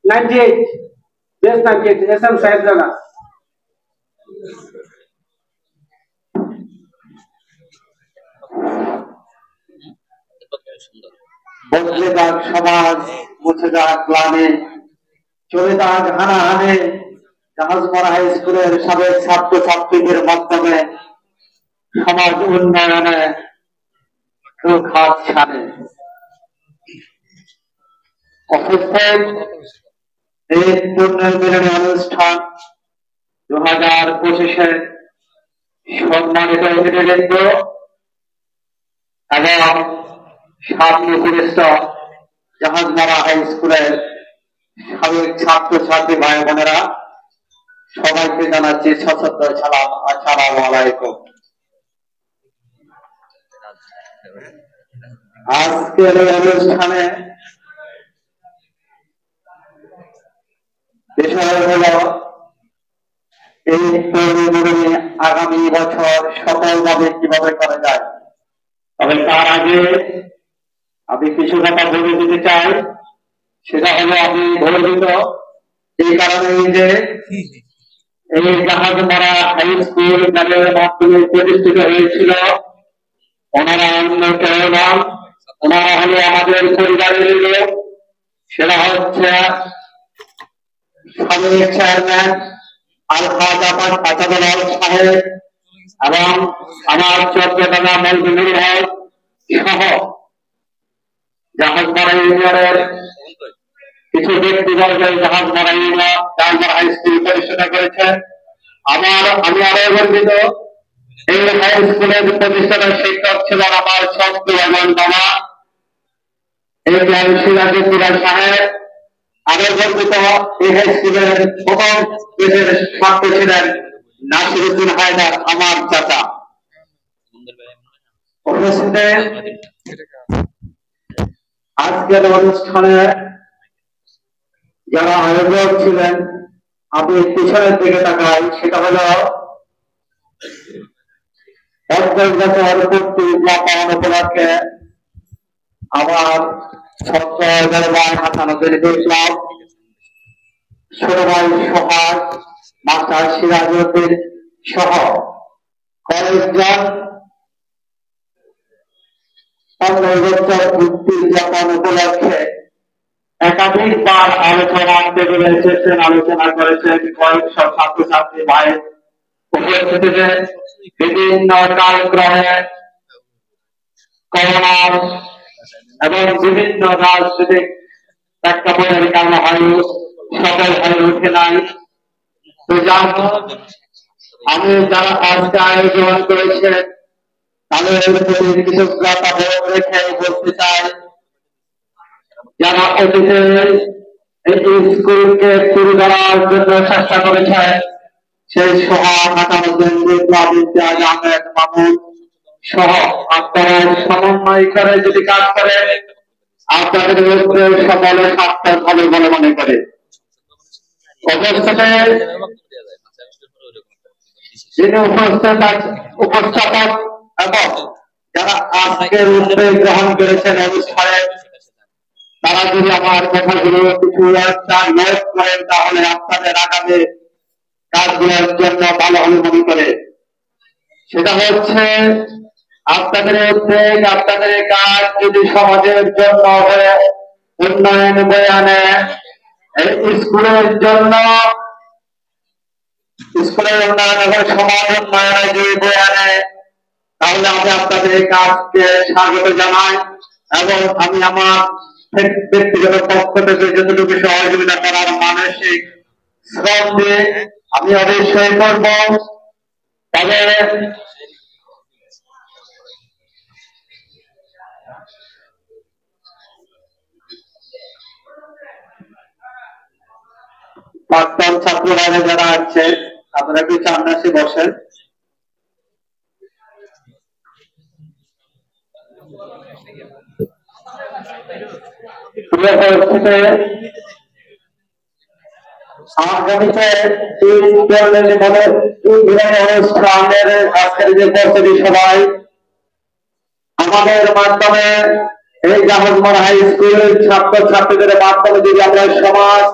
98 yes 98 SM সাহেব জানা বদলে যাক সমাজ, মুছে যাক গ্লানি, চলে যাক হানাহানি, জাহাজমারা হাই স্কুলের সাবেক ছাত্র ছাত্রীদের মাধ্যমে সমাজ উন্নয়নে খাত ছাড়ে অফিসের এই পুনর্মিলনী অনুষ্ঠান 2025-এ সম্মানিত অতিথিবৃন্দ এবং সামনে উপস্থিত জাহাজমারা হাই স্কুলের সাবেক ছাত্র ছাত্রী ভাই বোনেরা, সবাইকে জানাচ্ছি সশ্রদ্ধ সালাম। আসসালামু আলাইকুম। আজকের এই অনুষ্ঠানে বিষয় হল এই পুনর্মিলনী আগামী বছর সফলভাবে কিভাবে করা যায়। তবে তার আগে আমি কিছু কথা বলে দিতে চাই। সেটা হলো আমি গর্বিত এই কারণে যে এই জাহাজমারা হাই স্কুল যাদের মাধ্যমে প্রতিষ্ঠিত হয়েছিল, ওনারা অন্য কেউ নন, ওনারা হলো আমাদের পরিবারের লোক। সেটা হচ্ছে সাবেক চেয়ারম্যান আলহাজ আসাদুল হক সাহেব এবং আমার চট্টগ্রাম মজদুর হক সহ জাহাজমারা ইউনিয়নের কিছু ব্যক্তিবর্গ Jahajmara union Jahajmara high school প্রতিষ্ঠা করেছেন। আমি আরো গর্বিত এই হাই স্কুলের প্রতিষ্ঠানের শিক্ষক ছিলেন আমার ছোট্ট এবং বাবা সিরাজুদ্দিন সাহেব। আরো গর্বিত এই হাই স্কুলের প্রথম দেশের ছাত্র ছিলেন নাসিরুদ্দিন হায়দার আমার চাচা। আজকের অনুষ্ঠানে যারা আয়োজক ছিলেন, আপনি পিছনের দিকে তাকাই, সেটা হলো 50 বছর পূর্তি পালন উপলক্ষে আমার ছোট্ট ভাই হাসানুদ্দিন ইসলাম, ছোট ভাই সোহাগ, মাস্টার সিরাজউদ্দিন সহ কয়েকজন 15 বছর পূর্তি উদযাপন উপলক্ষে একাধিকবার আলোচনা টেবিলে এসেছেন, আলোচনা করেছেন কয়েক সব ছাত্রছাত্রী ভাই উপস্থিতিতে বিভিন্ন কার্যক্রমে করোনা এবং বিভিন্ন রাজনৈতিক প্রেক্ষাপটের কারণে হয়তো সফল হয়ে উঠে নাই। তো আমি যারা আজকে আয়োজন করেছে তাদের প্রতি কৃতজ্ঞতা রেখে বলতে চাই, যারা অতীতে এই স্কুলকে শুরু করার জন্য চেষ্টা করেছে, সেই সোহাগ হাসানুদ্দিন ইসলাম আহমেদ মামুন সহ আপনারা সমন্বয় করে যদি কাজ করে আপনাদের মধ্যে সকলে সার্থক হবে বলে মনে করে। অবস্থাতে যিনি উপস্থাপক এবং যারা আজকের উদ্যোগ গ্রহণ করেছেন অনুষ্ঠানে, তারা যদি আমার কথাগুলো কিছু একটা নোট করেন তাহলে আপনাদের আগামী কাজগুলোর জন্য ভালো হবে মনে করে। সেটা হচ্ছে আপনাদের উদ্যোগ, আপনাদের কাজ যদি সমাজের জন্য উন্নয়ন বয়ে আনে, স্কুলের জন্য স্কুলের উন্নয়ন এবং সমাজ উন্নয়নে যদি বয়ে আনে, তাহলে আমি আপনাদের এই কাজকে স্বাগত জানাই এবং আমি আমার ব্যক্তিগত পক্ষ থেকে যতটুকু সহযোগিতা করার মানসিক শ্রম দিয়ে আমি অবশ্যই করব। তবে প্রাক্তন ছাত্র ভাইরা যারা আছে আপনারা কি সামনে এসে বসেন। আগামীতে অনুষ্ঠানের আজকের যে প্রস্তুতি সবাই আমাদের মাধ্যমে এই জাহাজমারা হাই স্কুলের ছাত্র ছাত্রীদের মাধ্যমে যদি আমরা সমাজ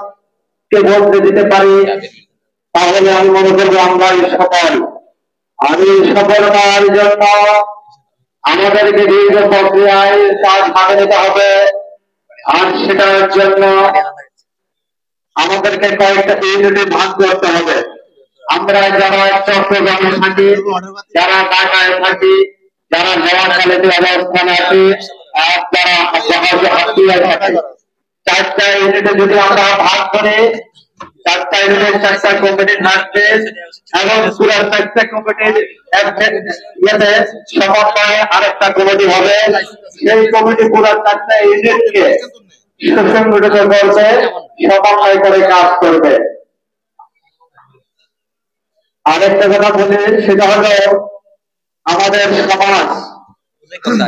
কে বলতে দিতে পারি, তাহলে আমি মনে করবো আমরাই সফল। আর এই সফলতার জন্য আমাদেরকে দীর্ঘ প্রক্রিয়ায় কাজ হাতে নিতে হবে। আর সেটার জন্য আমাদেরকে কয়েকটা ইউনিটে ভাগ করতে হবে। আমরা যারা চট্টগ্রামে থাকি, যারা ঢাকায় থাকি, যারা নোয়াখালীতে অবস্থানে আছি, আর যারা হাতিয়ায় থাকি, চারটা ইউনিটে যদি আমরা ভাগ করে, চারটা ইউনিটের চারটা কমিটি থাকবে এবং পুরো চারটা কমিটির ইয়েতে সমন্বয়ে আরেকটা কমিটি হবে। সেই কমিটি পুরো চারটা ইউনিটকে সুসংগঠিত করবে, সমন্বয় করে কাজ করবে। আরেকটা কথা বলি, সেটা হলো আমাদের সমাজ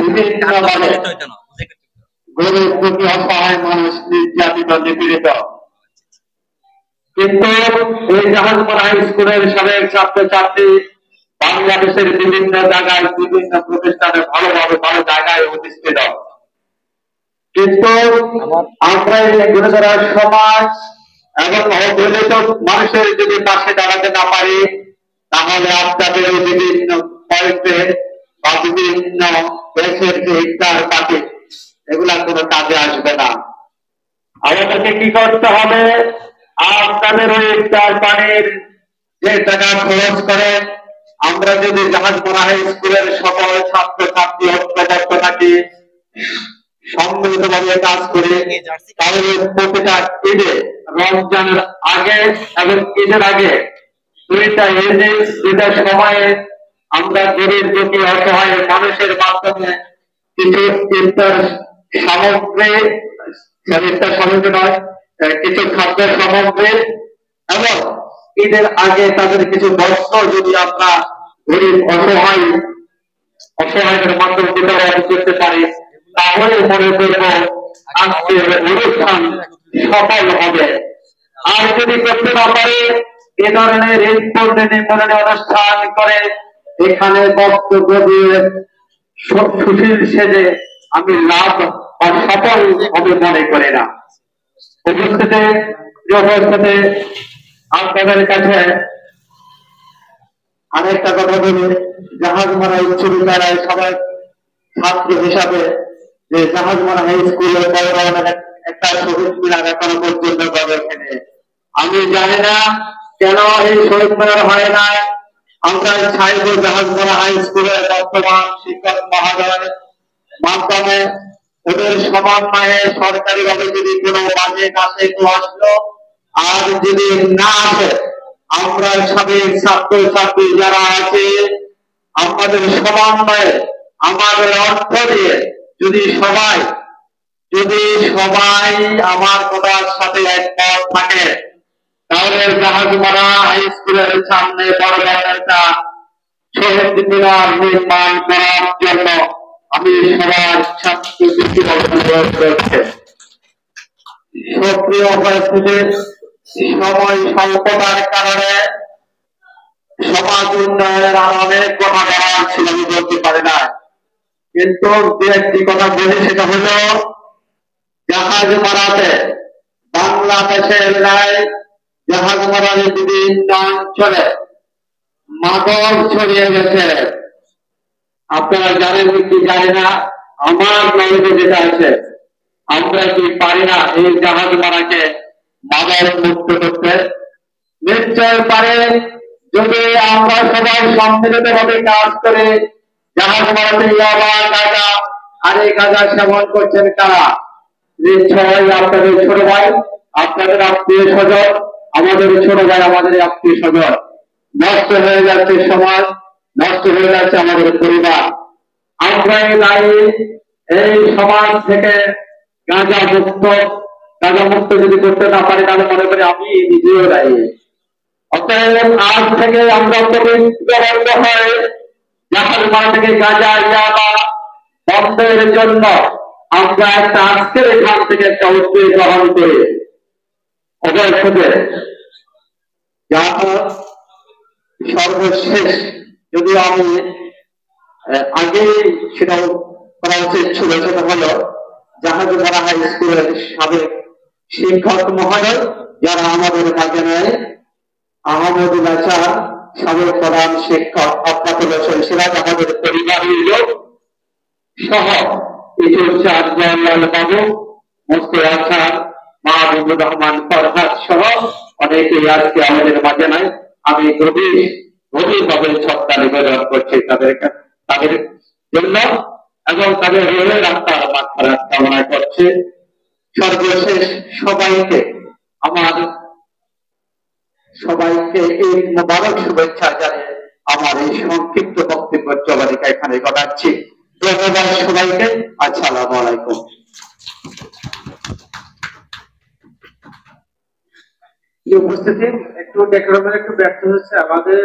বিভিন্নভাবে গরিব দুঃখী অসহায় মানুষ নির্যাতিত নিপীড়িত, কিন্তু এই জাহাজমরা হাই স্কুলের সাবেক ছাত্রছাত্রী বাংলাদেশের বিভিন্ন জায়গায় বিভিন্ন প্রতিষ্ঠানে ভালোভাবে ভালো জায়গায় অধিষ্ঠিত, কিন্তু আমরা এই গুরুতর সমাজ এবং অবহেলিত মানুষের যদি পাশে দাঁড়াতে না পারি, তাহলে আপনাদের বিভিন্ন পয়েন্টে বা বিভিন্ন দেশের যে ইফতার পার্টি, এগুলা কোনো কাজে আসবে না। আমাদেরকে কি করতে হবে, আপনাদের ওই ইফতার পানির যে টাকা খরচ করে আমরা যদি জাহাজমরা হাই স্কুলের সকল ছাত্রছাত্রী ঐক্যবদ্ধ থাকি, সম্মিলিতভাবে কাজ করে, তাহলে প্রতিটা ঈদে, রমজানের আগে এবং ঈদের আগে দুইটা ঈদে দুইটা সময়ে আমরা গরিব দুঃখী অসহায় মানুষের মাধ্যমে কিছু ইফতার সামগ্রী, ইফতার সামগ্রী নয়, কিছু খাদ্য সামগ্রী এবং ঈদের আগে তাদের কিছু বস্ত্র যদি আমরা গরিব অসহায়দের মাধ্যমে বিতরণ করতে পারি, তাহলে মনে করবো আজকের অনুষ্ঠান সফল হবে। আর যদি করতে না পারে, এ ধরনের অনুষ্ঠান করে এখানে বক্তব্য দিয়ে সুশীল সেজে আমি লাভ বা সফল হবে মনে করি না। উপস্থিতি আপনাদের কাছে আরেকটা কথা বলি, জাহাজমরা উচ্চ বিদ্যালয় সবাই ছাত্র হিসাবে যে জাহাজমরা হাই স্কুলের একটা শহীদ মিনার এখনো পর্যন্ত গড়ে, আমি জানি না কেন এই শহীদ মিনার হয় না। আমরা চাইব জাহাজমরা হাই স্কুলের বর্তমান শিক্ষক মহোদয়ের মাধ্যমে ওদের সমন্বয়ে সরকারিভাবে যদি কোনো বাজেট আসে তো আসলো, আর যদি না আসে আমরা সাবেক ছাত্রছাত্রী যারা আছে আমাদের সমন্বয়ে আমাদের অর্থ দিয়ে যদি সবাই আমার কথার সাথে একমত থাকে, তাহলে জাহাজমরা হাই স্কুলের সামনে বড় একটা শহীদ মিনার নির্মাণ করার জন্য আমি সবার ছাত্রছাত্রী অনুরোধ করছি। সক্রিয় পরিস্থিতির সময় স্বল্পতার কারণে সমাজ উন্নয়নের আর অনেক কথা বলার ছিল, আমি বলতে পারি না, কিন্তু যে একটি কথা বলি সেটা হলো জাহাজমরাতে বাংলাদেশের ন্যায় জাহাজমরার বিভিন্ন অঞ্চলে মাদক ছড়িয়ে গেছে। আপনারা জানেন কি জানি না, আমার নজরে যেটা আছে, আমরা কি পারি না এই জাহাজমরাকে মাদক মুক্ত করতে? নিশ্চয় পারে, যদি আমরা সবাই সম্মিলিত ভাবে কাজ করে। জাহাজমরাতে ইয়াবা গাঁজা, আর এই গাঁজা সেবন করছেন কারা? নিশ্চয় আপনাদের ছোট ভাই, আপনাদের আত্মীয় স্বজন, আমাদের ছোট ভাই, আমাদের আত্মীয় স্বজন। নষ্ট হয়ে যাচ্ছে সমাজ, নষ্ট হয়ে যাচ্ছে আমাদের পরিবার। আমরাই দায়ী এই সমাজ থেকে গাঁজা মুক্ত যদি করতে না পারি, তাহলে মনে করি আমি নিজেও দায়ী। অতএব আজ থেকে আমরা বন্ধ হয় জাহাজমরা থেকে গাঁজা ইয়াবা বন্ধের জন্য আমরা একটা আজকের এখান থেকে একটা উদ্যোগ গ্রহণ করি। সর্বশেষ যদি আমি আগে সেটাও করা উচিত ছিল, সেটা হলো জাহাজমরা হাই স্কুলের সাবেক শিক্ষক মহোদয় যারা আমাদের মাঝে নেয়, আহমদুল আচার সাবেক প্রধান শিক্ষক, আফতাবুল হোসেন সিরাজ আমাদের পরিবারের লোক সহ ইজুল জয়লাল বাবু, মুস্তাক আচার, মাহবুবুর রহমান ফরহাদ সহ অনেকেই আজকে আমাদের মাঝে নাই। আমি গভীরভাবে শ্রদ্ধা নিবেদন করছি তাদের জন্য এবং তাদের রোহের আত্মার মাত্রা কামনা করছে। সর্বশেষ সবাইকে এই মোবারক শুভেচ্ছা জানিয়ে আমার এই সংক্ষিপ্ত বক্তব্য চলালিকা এখানে ঘটাচ্ছি। ধন্যবাদ সবাইকে। আসসালামু আলাইকুম। উপস্থিতি একটু ডেকোরামের একটু ব্যর্থ হচ্ছে আমাদের।